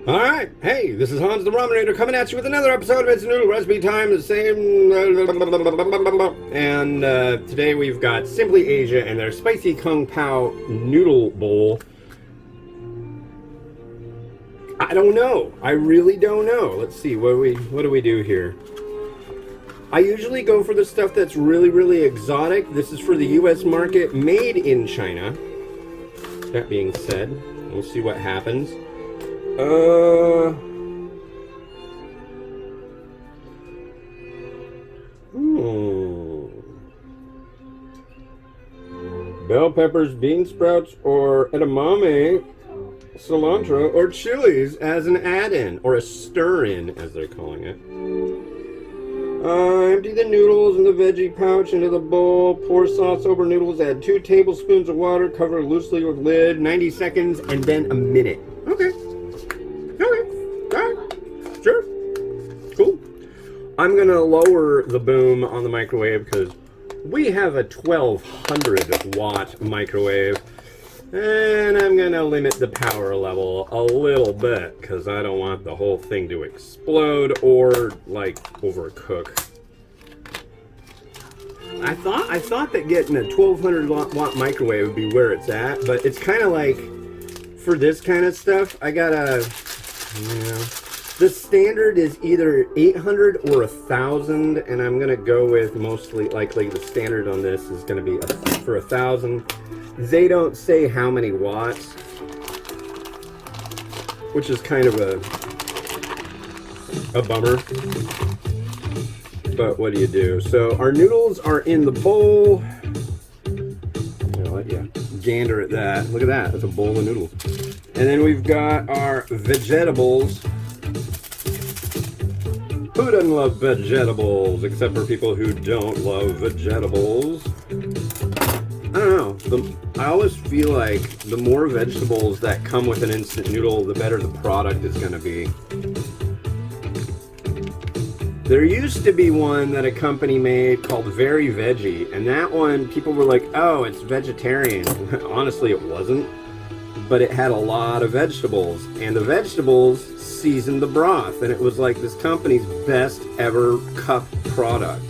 Alright, hey, this is Hans the Ramenator coming at you with another episode of It's Noodle Recipe Time, the same... And today we've got Simply Asia and their Spicy Kung Pao Noodle Bowl. I don't know. I really don't know. Let's see, what do we do here? I usually go for the stuff that's really, really exotic. This is for the US market, made in China. That being said, we'll see what happens. Bell peppers, bean sprouts, or edamame, cilantro, or chilies as an add-in, or a stir-in, as they're calling it. Empty the noodles in the veggie pouch into the bowl. Pour sauce over noodles. Add 2 tablespoons of water. Cover loosely with lid. 90 seconds, and then a minute. Okay. Alright. Sure. Cool. I'm going to lower the boom on the microwave because we have a 1200 watt microwave. And I'm going to limit the power level a little bit because I don't want the whole thing to explode or, like, overcook. I thought that getting a 1200 watt microwave would be where it's at, but it's kind of like, for this kind of stuff, I gotta, the standard is either 800 or 1000, and I'm gonna go with mostly likely the standard on this is gonna be for 1000. They don't say how many watts, which is kind of a bummer. But what do you do? So our noodles are in the bowl. I'll let you gander at that. Look at that. That's a bowl of noodles. And then we've got our vegetables. Who doesn't love vegetables? Except for people who don't love vegetables. I don't know. I always feel like the more vegetables that come with an instant noodle, the better the product is going to be. There used to be one that a company made called Very Veggie, and that one, people were like, oh, it's vegetarian. Honestly, it wasn't, but it had a lot of vegetables, and the vegetables seasoned the broth, and it was like this company's best ever cup product.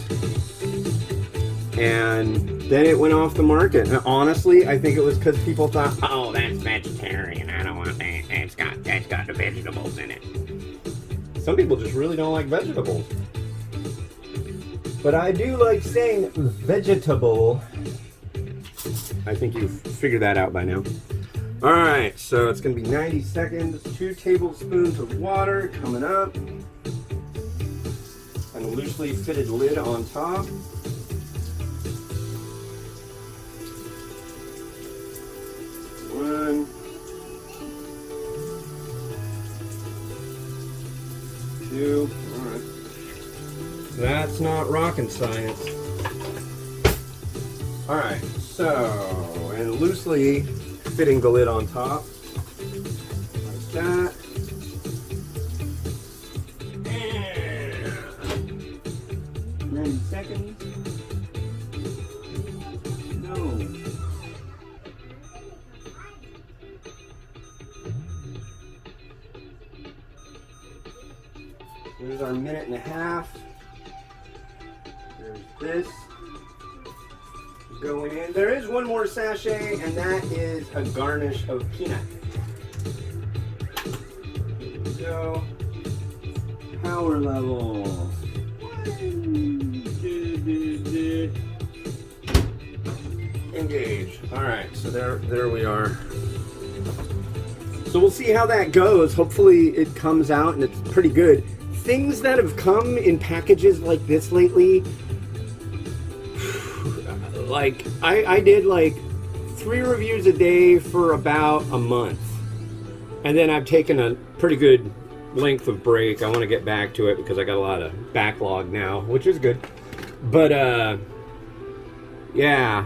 And then it went off the market. And honestly, I think it was because people thought, oh, that's vegetarian. I don't want that. That's got the vegetables in it. Some people just really don't like vegetables. But I do like saying vegetable. I think you've figured that out by now. Alright, so it's going to be 90 seconds. 2 tablespoons of water coming up. And a loosely fitted lid on top. One, 2, alright. That's not rocket science. Alright, so, and loosely fitting the lid on top. Like that. And 90 seconds. No. There's our minute and a half. There's this going in. There is one more sachet, and that is a garnish of peanut. Here we go. Power level. Engage. Alright, so there we are. So we'll see how that goes. Hopefully it comes out and it's pretty good. Things that have come in packages like this lately, like I did like 3 reviews a day for about a month, and then I've taken a pretty good length of break. I want to get back to it because I got a lot of backlog now, which is good. But yeah,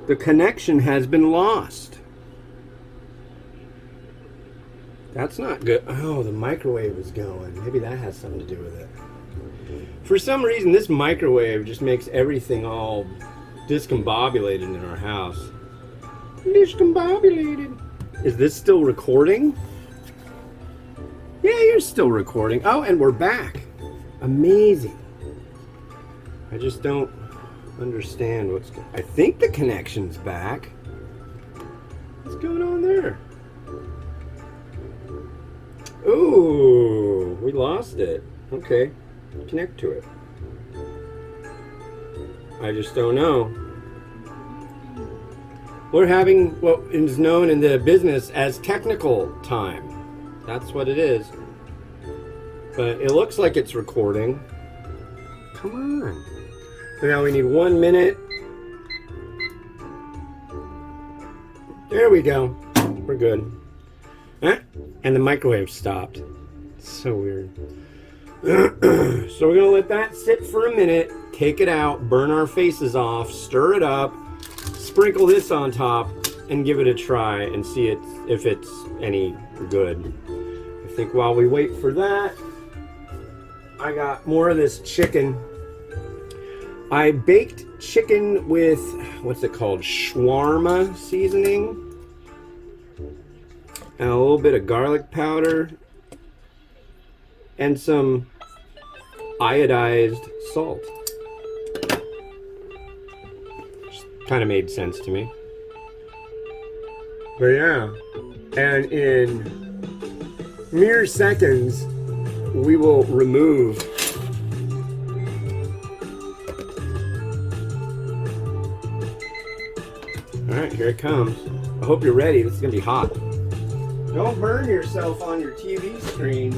the connection has been lost. That's not good. Oh, the microwave is going. Maybe that has something to do with it. For some reason, this microwave just makes everything all discombobulated in our house. Discombobulated. Is this still recording? Yeah, you're still recording. Oh, and we're back. Amazing. I just don't understand what's going on. I think the connection's back. What's going on there? Ooh, we lost it. Okay, connect to it. I just don't know. We're having what is known in the business as technical time. That's what it is. But it looks like it's recording. Come on. So now we need 1 minute. There we go. We're good. Huh? And the microwave stopped. So weird. So we're going to let that sit for a minute. Take it out. Burn our faces off. Stir it up. Sprinkle this on top. And give it a try and see if it's any good. I think while we wait for that, I got more of this chicken. I baked chicken with, what's it called? Shawarma seasoning. And a little bit of garlic powder. And some iodized salt. Just kind of made sense to me. But yeah. And in mere seconds, we will remove Alright, here it comes. I hope you're ready. This is going to be hot. Don't burn yourself on your TV screens.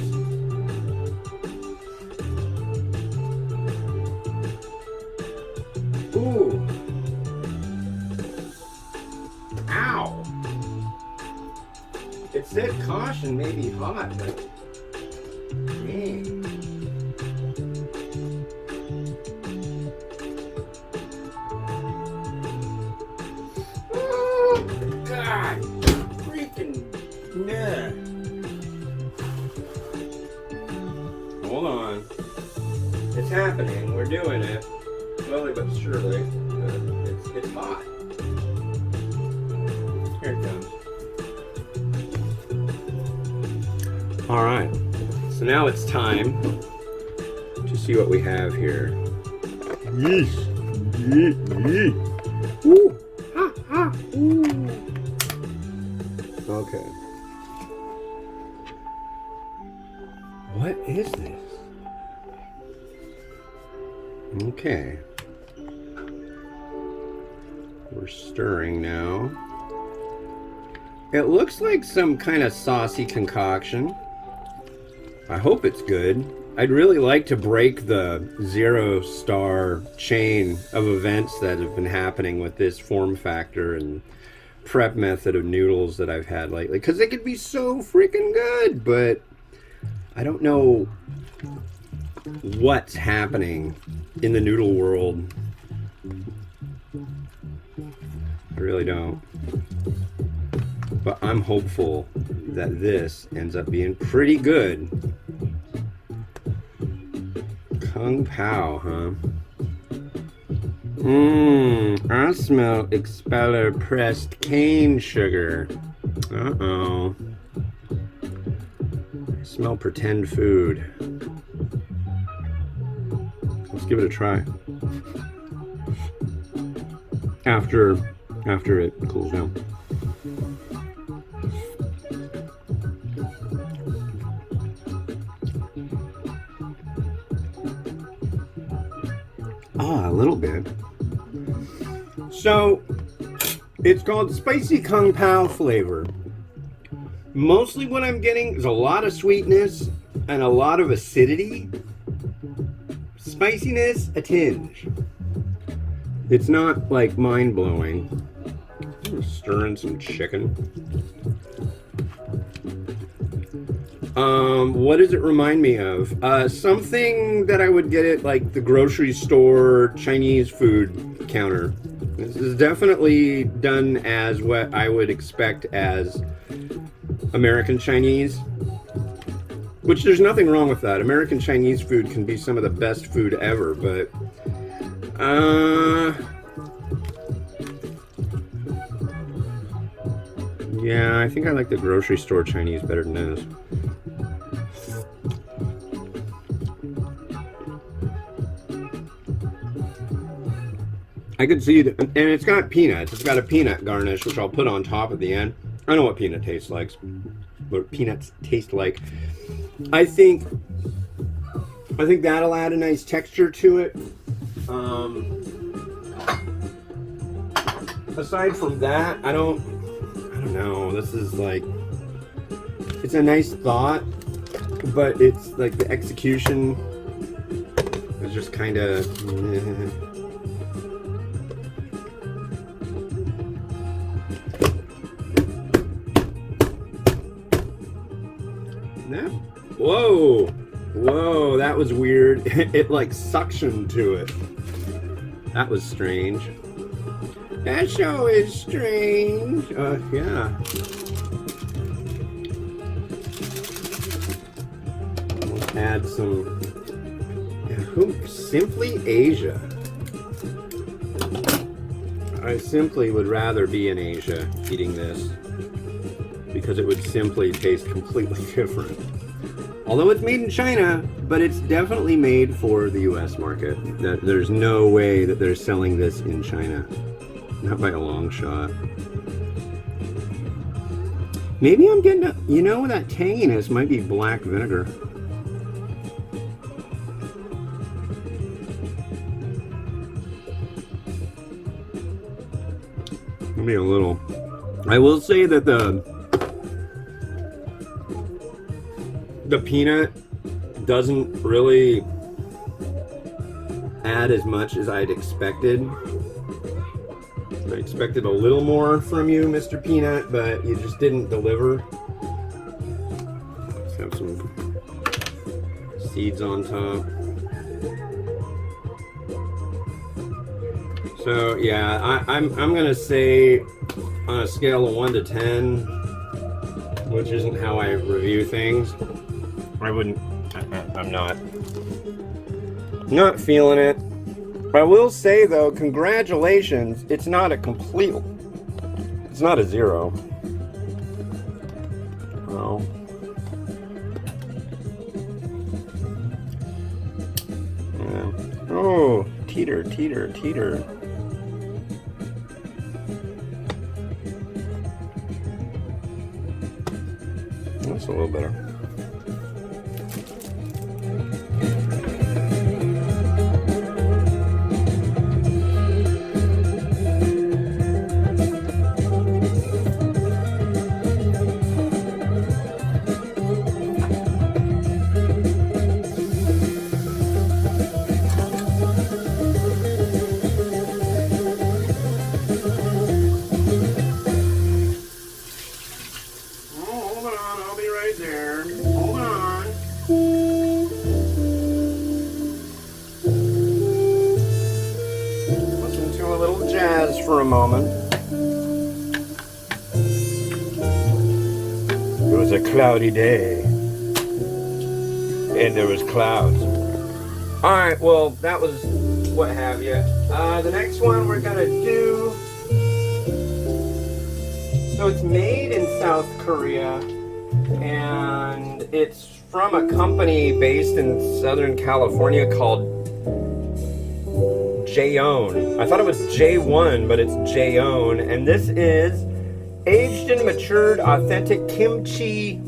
Ooh. Ow. It said caution may be hot, but dang. God, freaking yeah. Hold on. It's happening. We're doing it. Slowly but surely. It's hot. Here it comes. Alright. So now it's time to see what we have here. Yeesh. Yeesh. Ooh. Ha ha. Ooh. Okay. What is this? Okay. We're stirring now. It looks like some kind of saucy concoction. I hope it's good. I'd really like to break the 0-star chain of events that have been happening with this form factor and prep method of noodles that I've had lately, because they could be so freaking good, but I don't know what's happening in the noodle world. I really don't. But I'm hopeful that this ends up being pretty good. Kung Pao, huh? I smell expeller pressed cane sugar. Uh-oh. I smell pretend food. Let's give it a try. After it cools down. A little bit. So, it's called Spicy Kung Pao flavor. Mostly what I'm getting is a lot of sweetness and a lot of acidity. Spiciness, a tinge. It's not like mind-blowing. I'm stirring some chicken. What does it remind me of? Something that I would get at like the grocery store Chinese food counter. This is definitely done as what I would expect as American Chinese. Which there's nothing wrong with that. American Chinese food can be some of the best food ever, but Yeah, I think I like the grocery store Chinese better than this. I could see that, and it's got peanuts. It's got a peanut garnish, which I'll put on top at the end. I know what peanut tastes like. What peanuts taste like. I think that'll add a nice texture to it. Aside from that, I don't know. This is like, it's a nice thought, but it's like the execution is just kind of. Whoa, that was weird. It like suctioned to it. That was strange. That show is strange. Yeah. Let's add some. Yeah, Simply Asia. I simply would rather be in Asia eating this because it would simply taste completely different. Although it's made in China, but it's definitely made for the US market. There's no way that they're selling this in China. Not by a long shot. Maybe I'm getting that tanginess might be black vinegar. Maybe a little. I will say that the peanut doesn't really add as much as I'd expected. I expected a little more from you, Mr. Peanut, but you just didn't deliver. Let's have some seeds on top. So yeah, I'm gonna say on a scale of 1 to 10, which isn't how I review things, I'm not feeling it. I will say though, congratulations, it's not a 0. Oh. Yeah. Oh, teeter. That's a little better. For a moment. It was a cloudy day, and there was clouds. All right, well, that was what have you. The next one we're gonna do. So it's made in South Korea, and it's from a company based in Southern California called J-Own. I thought it was J1, but it's J-Own. And this is aged and matured authentic kimchi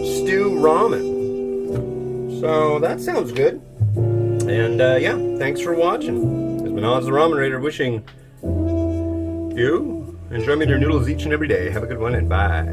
stew ramen. So that sounds good. And yeah, thanks for watching. It's been Oz the Ramen Raider wishing you enjoyment of your noodles each and every day. Have a good one and bye.